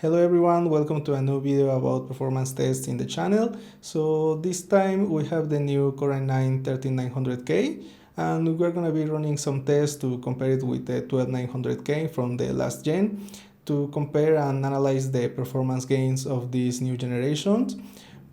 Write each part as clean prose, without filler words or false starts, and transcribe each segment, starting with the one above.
Hello everyone, welcome to a new video about performance tests in the channel. So this time we have the new Core i9 13900K and we're going to be running some tests to compare it with the 12900K from the last gen to compare and analyze the performance gains of these new generations.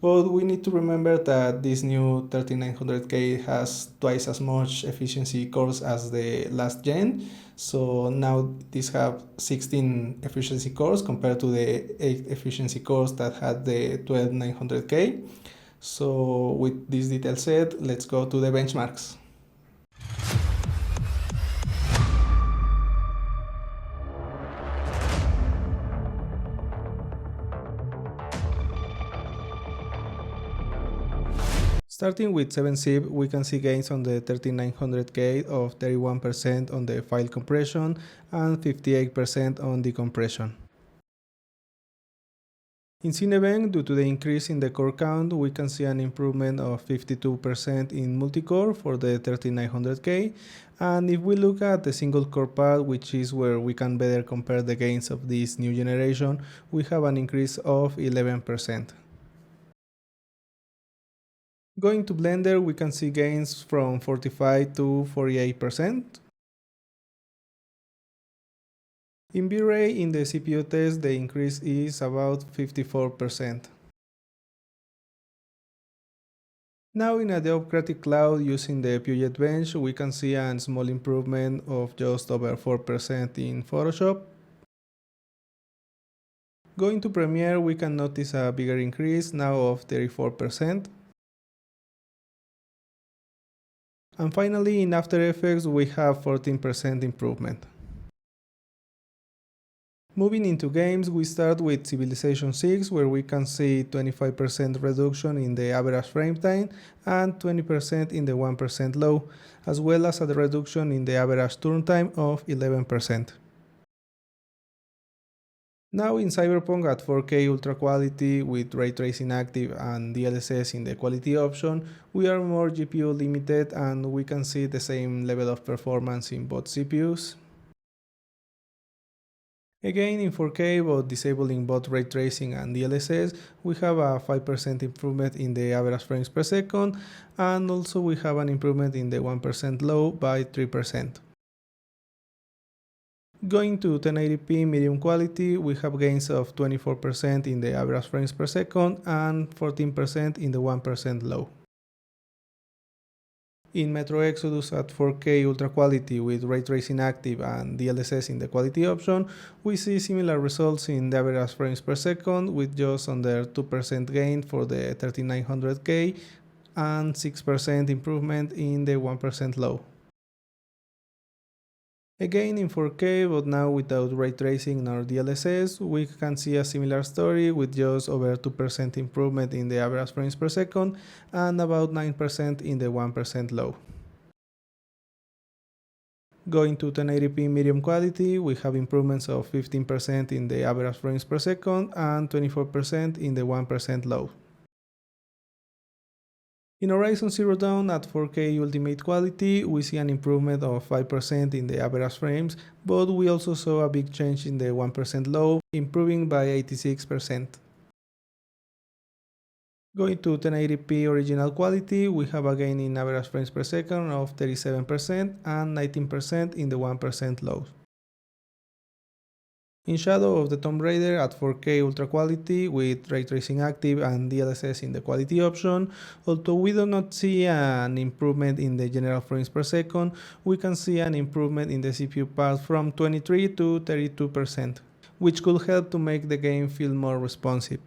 But we need to remember that this new 13900K has twice as much efficiency cores as the last gen. So now these have 16 efficiency cores compared to the 8 efficiency cores that had the 12900K. So with this detail set, let's go to the benchmarks. Starting with 7-zip, we can see gains on the 13900K of 31% on the file compression and 58% on decompression. In Cinebench, due to the increase in the core count, we can see an improvement of 52% in multicore for the 13900K. And if we look at the single core part, which is where we can better compare the gains of this new generation, we have an increase of 11%. Going to Blender, we can see gains from 45 to 48%. In V-Ray, in the CPU test, the increase is about 54%. Now in Adobe Creative Cloud, using the Puget Bench, we can see a small improvement of just over 4% in Photoshop. Going to Premiere, we can notice a bigger increase, now of 34%. And finally, in After Effects, we have 14% improvement. Moving into games, we start with Civilization 6, where we can see 25% reduction in the average frame time and 20% in the 1% low, as well as a reduction in the average turn time of 11%. Now in Cyberpunk at 4K Ultra Quality with Ray Tracing active and DLSS in the quality option, we are more GPU limited and we can see the same level of performance in both CPUs. Again in 4K, but disabling both Ray Tracing and DLSS, we have a 5% improvement in the average frames per second, and also we have an improvement in the 1% low by 3%. Going to 1080p medium quality, we have gains of 24% in the average frames per second and 14% in the 1% low. In Metro Exodus at 4K Ultra Quality with Ray Tracing active and DLSS in the quality option, we see similar results in the average frames per second with just under 2% gain for the 3900K and 6% improvement in the 1% low. Again in 4K, but now without Ray Tracing nor DLSS, we can see a similar story with just over 2% improvement in the average frames per second and about 9% in the 1% low. Going to 1080p medium quality, we have improvements of 15% in the average frames per second and 24% in the 1% low. In Horizon Zero Dawn at 4K Ultimate Quality, we see an improvement of 5% in the average frames, but we also saw a big change in the 1% low, improving by 86%. Going to 1080p Original Quality, we have a gain in average frames per second of 37% and 19% in the 1% low. In Shadow of the Tomb Raider at 4K Ultra Quality with Ray Tracing active and DLSS in the quality option, although we do not see an improvement in the general frames per second, we can see an improvement in the CPU part from 23 to 32%, which could help to make the game feel more responsive.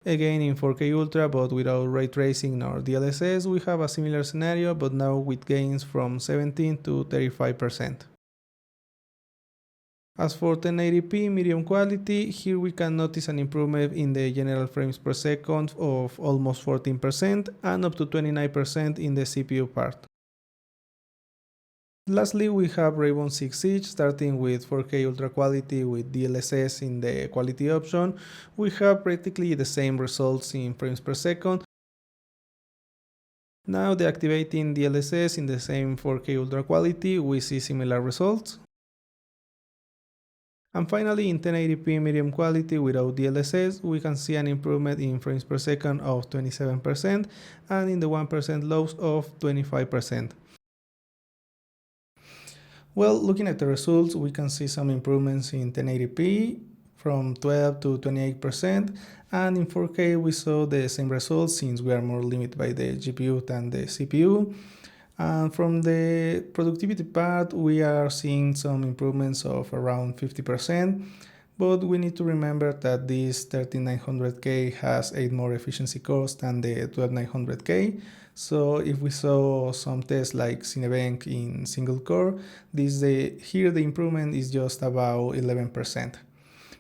Again in 4K Ultra, but without Ray Tracing nor DLSS, we have a similar scenario, but now with gains from 17 to 35%. As for 1080p medium quality, here we can notice an improvement in the general frames per second of almost 14% and up to 29% in the CPU part. Lastly, we have Rainbow Six Siege starting with 4K Ultra Quality with DLSS in the quality option. We have practically the same results in frames per second. Now deactivating DLSS in the same 4K Ultra Quality, we see similar results. And finally, in 1080p medium quality without DLSS, we can see an improvement in frames per second of 27% and in the 1% loss of 25%. Well, looking at the results, we can see some improvements in 1080p from 12 to 28%, and in 4K we saw the same results since we are more limited by the GPU than the CPU. And from the productivity part, we are seeing some improvements of around 50%, but we need to remember that this 13900K has 8 more efficiency cores than the 12900K. So if we saw some tests like Cinebench in single core, here the improvement is just about 11%.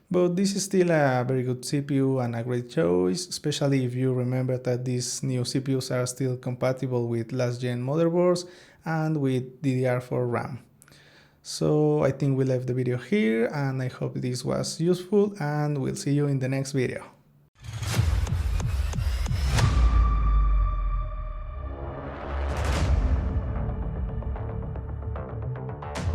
But this is still a very good CPU and a great choice, especially if you remember that these new CPUs are still compatible with last gen motherboards and with DDR4 RAM. So I think we left the video here, and I hope this was useful, and we'll see you in the next video.